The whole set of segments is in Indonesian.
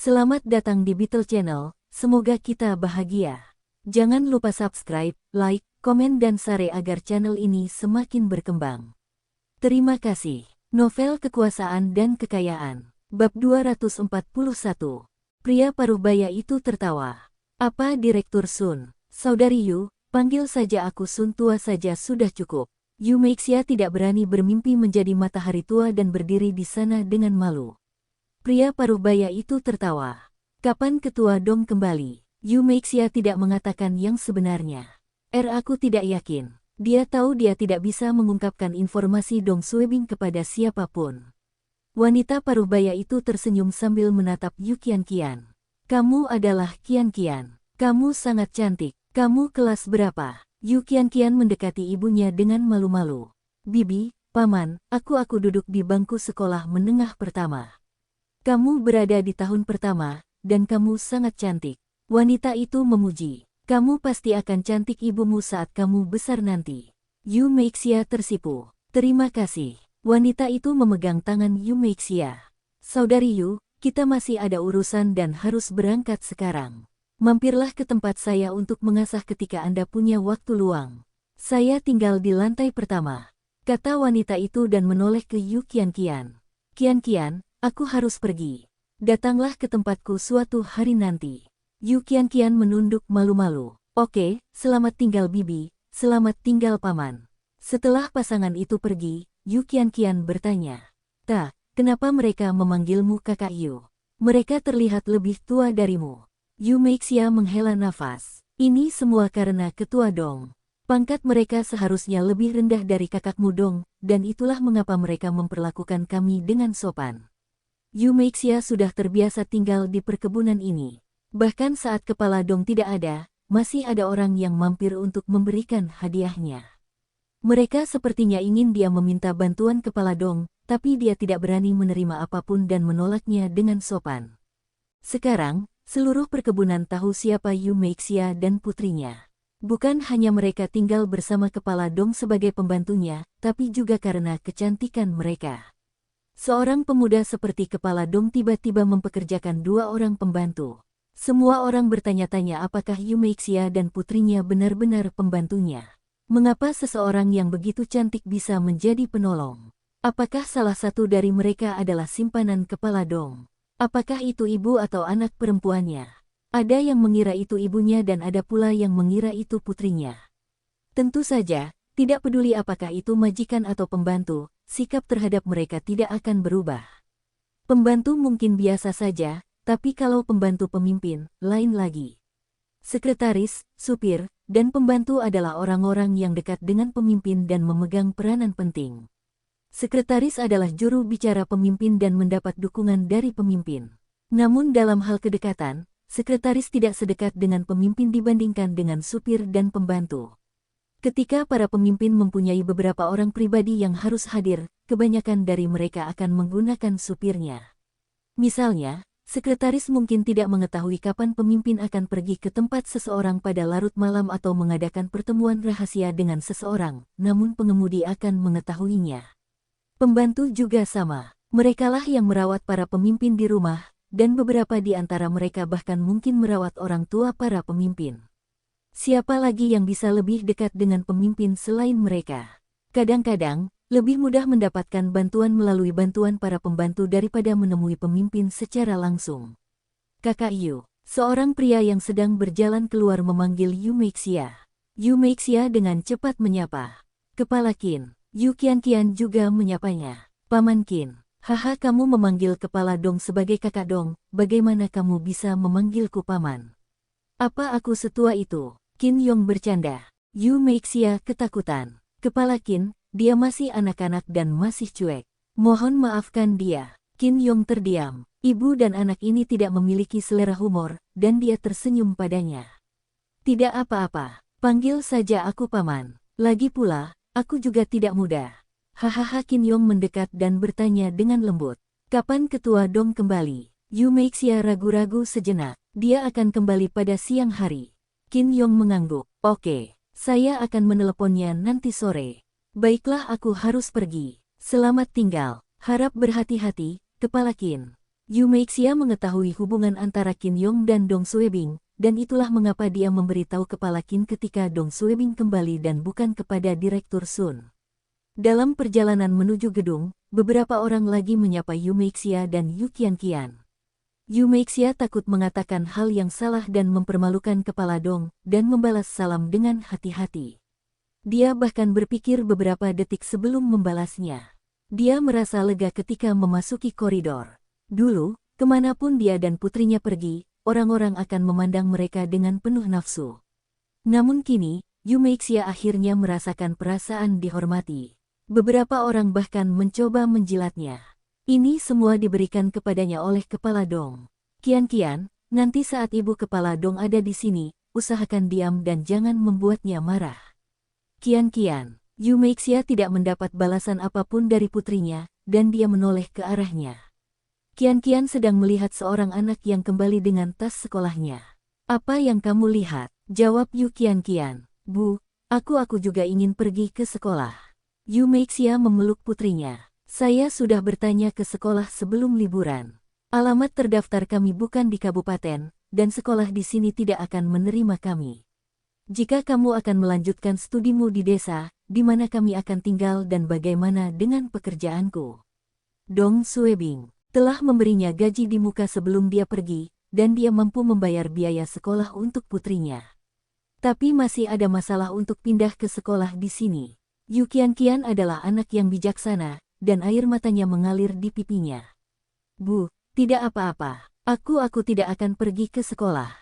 Selamat datang di Beetle Channel, semoga kita bahagia. Jangan lupa subscribe, like, komen dan share agar channel ini semakin berkembang. Terima kasih. Novel Kekuasaan dan Kekayaan. Bab 241. Pria parubaya itu tertawa. Apa Direktur Sun? Saudari Yu, panggil saja aku Sun tua saja sudah cukup. Yu Meixia tidak berani bermimpi menjadi matahari tua dan berdiri di sana dengan malu. Pria parubaya itu tertawa. Kapan Ketua Dong kembali? Yu Meixia tidak mengatakan yang sebenarnya. Aku tidak yakin. Dia tahu dia tidak bisa mengungkapkan informasi Dong Suebing kepada siapapun. Wanita parubaya itu tersenyum sambil menatap Yu Qianqian. Kamu adalah Qianqian. Kamu sangat cantik. Kamu kelas berapa? Yu Qianqian mendekati ibunya dengan malu-malu. Bibi, paman, aku duduk di bangku sekolah menengah pertama. Kamu berada di tahun pertama, dan kamu sangat cantik. Wanita itu memuji. Kamu pasti akan cantik ibumu saat kamu besar nanti. Yu Meixia tersipu. Terima kasih. Wanita itu memegang tangan Yu Meixia. Saudari Yu, kita masih ada urusan dan harus berangkat sekarang. Mampirlah ke tempat saya untuk mengasah ketika Anda punya waktu luang. Saya tinggal di lantai pertama, kata wanita itu dan menoleh ke Yu Qianqian. Qianqian, aku harus pergi. Datanglah ke tempatku suatu hari nanti. Yu Qianqian menunduk malu-malu. Oke, selamat tinggal bibi, selamat tinggal paman. Setelah pasangan itu pergi, Yu Qianqian bertanya. Kenapa mereka memanggilmu kakak Yu? Mereka terlihat lebih tua darimu. Yu Meixia menghela nafas. Ini semua karena Ketua Dong. Pangkat mereka seharusnya lebih rendah dari kakakmu Dong, dan itulah mengapa mereka memperlakukan kami dengan sopan. Yu Meixia sudah terbiasa tinggal di perkebunan ini. Bahkan saat kepala Dong tidak ada, masih ada orang yang mampir untuk memberikan hadiahnya. Mereka sepertinya ingin dia meminta bantuan kepala Dong, tapi dia tidak berani menerima apapun dan menolaknya dengan sopan. Sekarang, seluruh perkebunan tahu siapa Yu Meixia dan putrinya. Bukan hanya mereka tinggal bersama kepala Dong sebagai pembantunya, tapi juga karena kecantikan mereka. Seorang pemuda seperti kepala Dong tiba-tiba mempekerjakan dua orang pembantu. Semua orang bertanya-tanya apakah Yu Meixia dan putrinya benar-benar pembantunya. Mengapa seseorang yang begitu cantik bisa menjadi penolong? Apakah salah satu dari mereka adalah simpanan kepala Dong? Apakah itu ibu atau anak perempuannya? Ada yang mengira itu ibunya dan ada pula yang mengira itu putrinya. Tentu saja, tidak peduli apakah itu majikan atau pembantu, sikap terhadap mereka tidak akan berubah. Pembantu mungkin biasa saja, tapi kalau pembantu pemimpin, lain lagi. Sekretaris, supir, dan pembantu adalah orang-orang yang dekat dengan pemimpin dan memegang peranan penting. Sekretaris adalah juru bicara pemimpin dan mendapat dukungan dari pemimpin. Namun dalam hal kedekatan, sekretaris tidak sedekat dengan pemimpin dibandingkan dengan supir dan pembantu. Ketika para pemimpin mempunyai beberapa orang pribadi yang harus hadir, kebanyakan dari mereka akan menggunakan supirnya. Misalnya, sekretaris mungkin tidak mengetahui kapan pemimpin akan pergi ke tempat seseorang pada larut malam atau mengadakan pertemuan rahasia dengan seseorang, namun pengemudi akan mengetahuinya. Pembantu juga sama. Merekalah yang merawat para pemimpin di rumah, dan beberapa di antara mereka bahkan mungkin merawat orang tua para pemimpin. Siapa lagi yang bisa lebih dekat dengan pemimpin selain mereka? Kadang-kadang, lebih mudah mendapatkan bantuan melalui bantuan para pembantu daripada menemui pemimpin secara langsung. Kakak Yu, seorang pria yang sedang berjalan keluar memanggil Yu Meixia. Yu Meixia dengan cepat menyapa. Kepala Qin. Yu Qianqian juga menyapanya. Paman Qin. Haha, kamu memanggil kepala Dong sebagai kakak Dong, bagaimana kamu bisa memanggilku paman? Apa aku setua itu? Qin Yong bercanda. Yu Meixia ketakutan. Kepala Qin, dia masih anak-anak dan masih cuek. Mohon maafkan dia. Qin Yong terdiam. Ibu dan anak ini tidak memiliki selera humor, dan dia tersenyum padanya. Tidak apa-apa, panggil saja aku paman. Lagi pula, aku juga tidak muda. Hahaha. Qin Yong mendekat dan bertanya dengan lembut. Kapan Ketua Dong kembali? Yu Meixia ragu-ragu sejenak. Dia akan kembali pada siang hari. Qin Yong mengangguk. Oke, saya akan meneleponnya nanti sore. Baiklah, aku harus pergi. Selamat tinggal. Harap berhati-hati, Kepala Qin. Yu Meixia mengetahui hubungan antara Qin Yong dan Dong Suebing, dan itulah mengapa dia memberitahu kepala Qin ketika Dong Suebing kembali dan bukan kepada Direktur Sun. Dalam perjalanan menuju gedung, beberapa orang lagi menyapa Yu Meixia dan Yu Qianqian. Yu Meixia takut mengatakan hal yang salah dan mempermalukan kepala Dong, dan membalas salam dengan hati-hati. Dia bahkan berpikir beberapa detik sebelum membalasnya. Dia merasa lega ketika memasuki koridor. Dulu, kemanapun dia dan putrinya pergi, orang-orang akan memandang mereka dengan penuh nafsu. Namun kini, Yu Meixia akhirnya merasakan perasaan dihormati. Beberapa orang bahkan mencoba menjilatnya. Ini semua diberikan kepadanya oleh kepala Dong. Qianqian, nanti saat ibu kepala Dong ada di sini, usahakan diam dan jangan membuatnya marah. Qianqian, Yu Meixia tidak mendapat balasan apapun dari putrinya, dan dia menoleh ke arahnya. Qianqian sedang melihat seorang anak yang kembali dengan tas sekolahnya. Apa yang kamu lihat? Jawab Yu Qianqian. Bu, aku juga ingin pergi ke sekolah. Yu Meixia memeluk putrinya. Saya sudah bertanya ke sekolah sebelum liburan. Alamat terdaftar kami bukan di kabupaten, dan sekolah di sini tidak akan menerima kami. Jika kamu akan melanjutkan studimu di desa, di mana kami akan tinggal dan bagaimana dengan pekerjaanku? Dong Suebing telah memberinya gaji di muka sebelum dia pergi, dan dia mampu membayar biaya sekolah untuk putrinya. Tapi masih ada masalah untuk pindah ke sekolah di sini. Yu Qianqian adalah anak yang bijaksana, dan air matanya mengalir di pipinya. Bu, tidak apa-apa. Aku tidak akan pergi ke sekolah.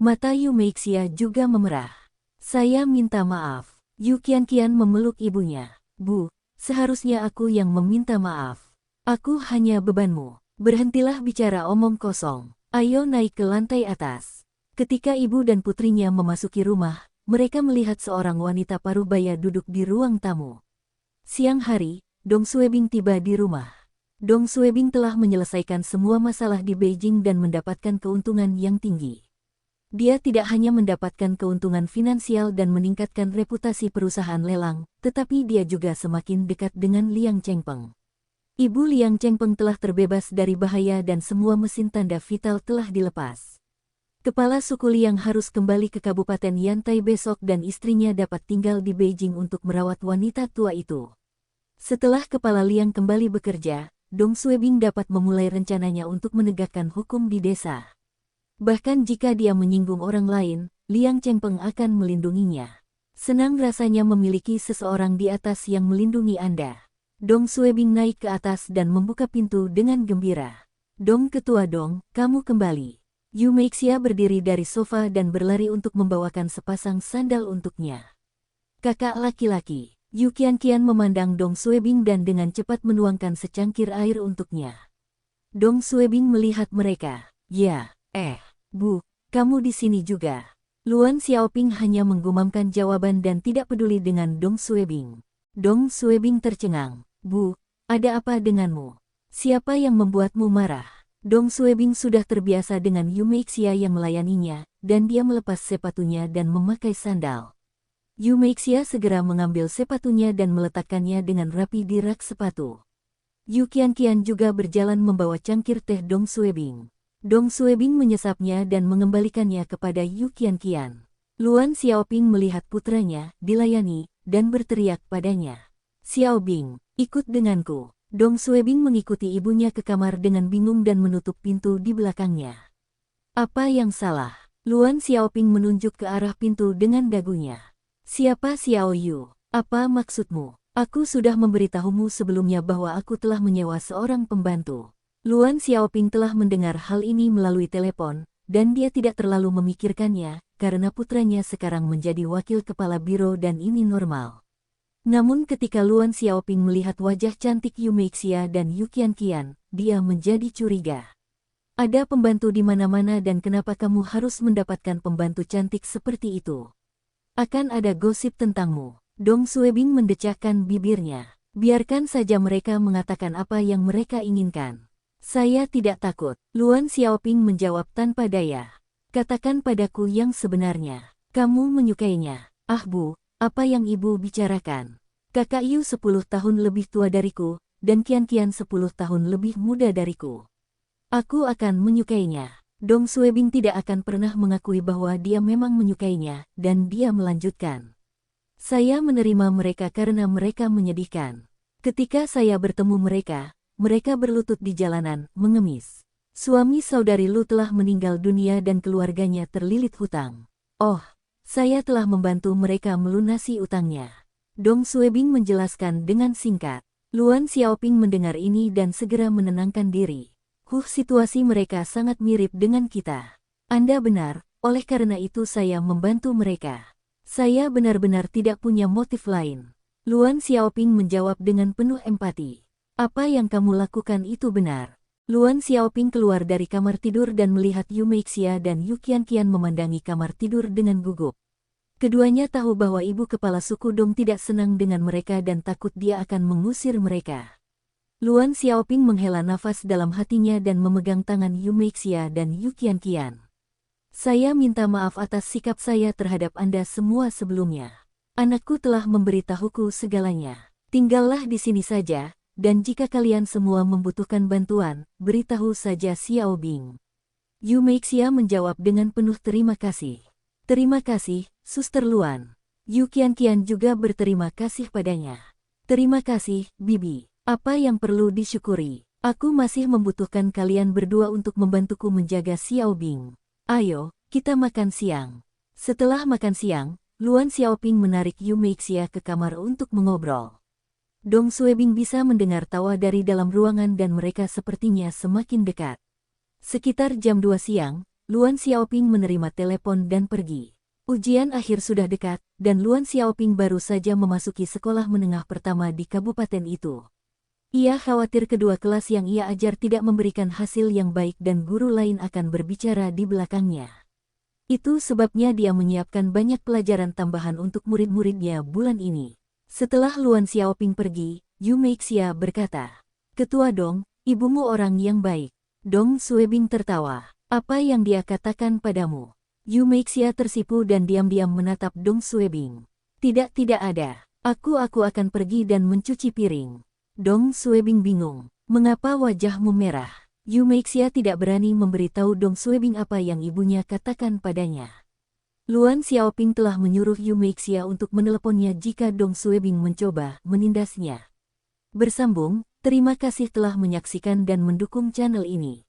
Mata Yu Meixia juga memerah. Saya minta maaf. Yu Qianqian memeluk ibunya. Bu, seharusnya aku yang meminta maaf. Aku hanya bebanmu. Berhentilah bicara omong kosong. Ayo naik ke lantai atas. Ketika ibu dan putrinya memasuki rumah, mereka melihat seorang wanita parubaya duduk di ruang tamu. Siang hari, Dong Suebing tiba di rumah. Dong Suebing telah menyelesaikan semua masalah di Beijing dan mendapatkan keuntungan yang tinggi. Dia tidak hanya mendapatkan keuntungan finansial dan meningkatkan reputasi perusahaan lelang, tetapi dia juga semakin dekat dengan Liang Chengpeng. Ibu Liang Chengpeng telah terbebas dari bahaya dan semua mesin tanda vital telah dilepas. Kepala suku Liang harus kembali ke Kabupaten Yantai besok dan istrinya dapat tinggal di Beijing untuk merawat wanita tua itu. Setelah kepala Liang kembali bekerja, Dong Suebing dapat memulai rencananya untuk menegakkan hukum di desa. Bahkan jika dia menyinggung orang lain, Liang Chengpeng akan melindunginya. Senang rasanya memiliki seseorang di atas yang melindungi Anda. Dong Suebing naik ke atas dan membuka pintu dengan gembira. Dong ketua Dong, kamu kembali. Yu Meixia berdiri dari sofa dan berlari untuk membawakan sepasang sandal untuknya. Kakak laki-laki, Yu Qianqian memandang Dong Suebing dan dengan cepat menuangkan secangkir air untuknya. Dong Suebing melihat mereka. Ya, Bu, kamu di sini juga. Luan Xiaoping hanya menggumamkan jawaban dan tidak peduli dengan Dong Suebing. Dong Suebing tercengang. Bu, ada apa denganmu? Siapa yang membuatmu marah? Dong Suebing sudah terbiasa dengan Yu Meixia yang melayaninya, dan dia melepas sepatunya dan memakai sandal. Yu Meixia segera mengambil sepatunya dan meletakkannya dengan rapi di rak sepatu. Yu Qianqian juga berjalan membawa cangkir teh Dong Suebing. Dong Suebing menyesapnya dan mengembalikannya kepada Yu Qianqian. Luan Xiaoping melihat putranya dilayani, dan berteriak padanya. Xiaobing, ikut denganku. Dong Suebing mengikuti ibunya ke kamar dengan bingung dan menutup pintu di belakangnya. Apa yang salah? Luan Xiaoping menunjuk ke arah pintu dengan dagunya. Siapa Xiao Yu? Apa maksudmu? Aku sudah memberitahumu sebelumnya bahwa aku telah menyewa seorang pembantu. Luan Xiaoping telah mendengar hal ini melalui telepon, dan dia tidak terlalu memikirkannya, karena putranya sekarang menjadi wakil kepala biro dan ini normal. Namun ketika Luan Xiaoping melihat wajah cantik Yu Meixia dan Yu Qianqian, dia menjadi curiga. Ada pembantu di mana-mana dan kenapa kamu harus mendapatkan pembantu cantik seperti itu? Akan ada gosip tentangmu. Dong Suebing mendecakkan bibirnya. Biarkan saja mereka mengatakan apa yang mereka inginkan. Saya tidak takut. Luan Xiaoping menjawab tanpa daya. Katakan padaku yang sebenarnya. Kamu menyukainya. Ah Bu, apa yang ibu bicarakan? Kakak Yu 10 tahun lebih tua dariku, dan Qianqian 10 tahun lebih muda dariku. Aku akan menyukainya. Dong Suebing tidak akan pernah mengakui bahwa dia memang menyukainya, dan dia melanjutkan. Saya menerima mereka karena mereka menyedihkan. Ketika saya bertemu mereka berlutut di jalanan, mengemis. Suami saudari Lu telah meninggal dunia dan keluarganya terlilit hutang. Oh, saya telah membantu mereka melunasi utangnya. Dong Suebing menjelaskan dengan singkat. Luan Xiaoping mendengar ini dan segera menenangkan diri. Situasi mereka sangat mirip dengan kita. Anda benar, oleh karena itu saya membantu mereka. Saya benar-benar tidak punya motif lain. Luan Xiaoping menjawab dengan penuh empati. Apa yang kamu lakukan itu benar. Luan Xiaoping keluar dari kamar tidur dan melihat Yu Meixia dan Yu Qianqian memandangi kamar tidur dengan gugup. Keduanya tahu bahwa ibu kepala suku Dong tidak senang dengan mereka dan takut dia akan mengusir mereka. Luan Xiaoping menghela nafas dalam hatinya dan memegang tangan Yu Meixia dan Yu Qianqian. Saya minta maaf atas sikap saya terhadap Anda semua sebelumnya. Anakku telah memberitahuku segalanya. Tinggallah di sini saja, dan jika kalian semua membutuhkan bantuan, beritahu saja Xiao Bing. Yu Meixia menjawab dengan penuh terima kasih. Terima kasih, Suster Luan. Yu Qianqian juga berterima kasih padanya. Terima kasih, Bibi. Apa yang perlu disyukuri? Aku masih membutuhkan kalian berdua untuk membantuku menjaga Xiao Bing. Ayo, kita makan siang. Setelah makan siang, Luan Xiaoping menarik Yu Meixia ke kamar untuk mengobrol. Dong Suebing bisa mendengar tawa dari dalam ruangan dan mereka sepertinya semakin dekat. Sekitar jam 2 siang, Luan Xiaoping menerima telepon dan pergi. Ujian akhir sudah dekat, dan Luan Xiaoping baru saja memasuki sekolah menengah pertama di kabupaten itu. Ia khawatir kedua kelas yang ia ajar tidak memberikan hasil yang baik dan guru lain akan berbicara di belakangnya. Itu sebabnya dia menyiapkan banyak pelajaran tambahan untuk murid-muridnya bulan ini. Setelah Luan Xiaoping pergi, Yu Meixia berkata, "Ketua Dong, ibumu orang yang baik." Dong Suebing tertawa. "Apa yang dia katakan padamu?" Yu Meixia tersipu dan diam-diam menatap Dong Suebing. Tidak ada. Aku akan pergi dan mencuci piring." Dong Suebing bingung. "Mengapa wajahmu merah?" Yu Meixia tidak berani memberitahu Dong Suebing apa yang ibunya katakan padanya. Luan Xiaoping telah menyuruh Yu Meixia untuk meneleponnya jika Dong Suebing mencoba menindasnya. Bersambung, terima kasih telah menyaksikan dan mendukung channel ini.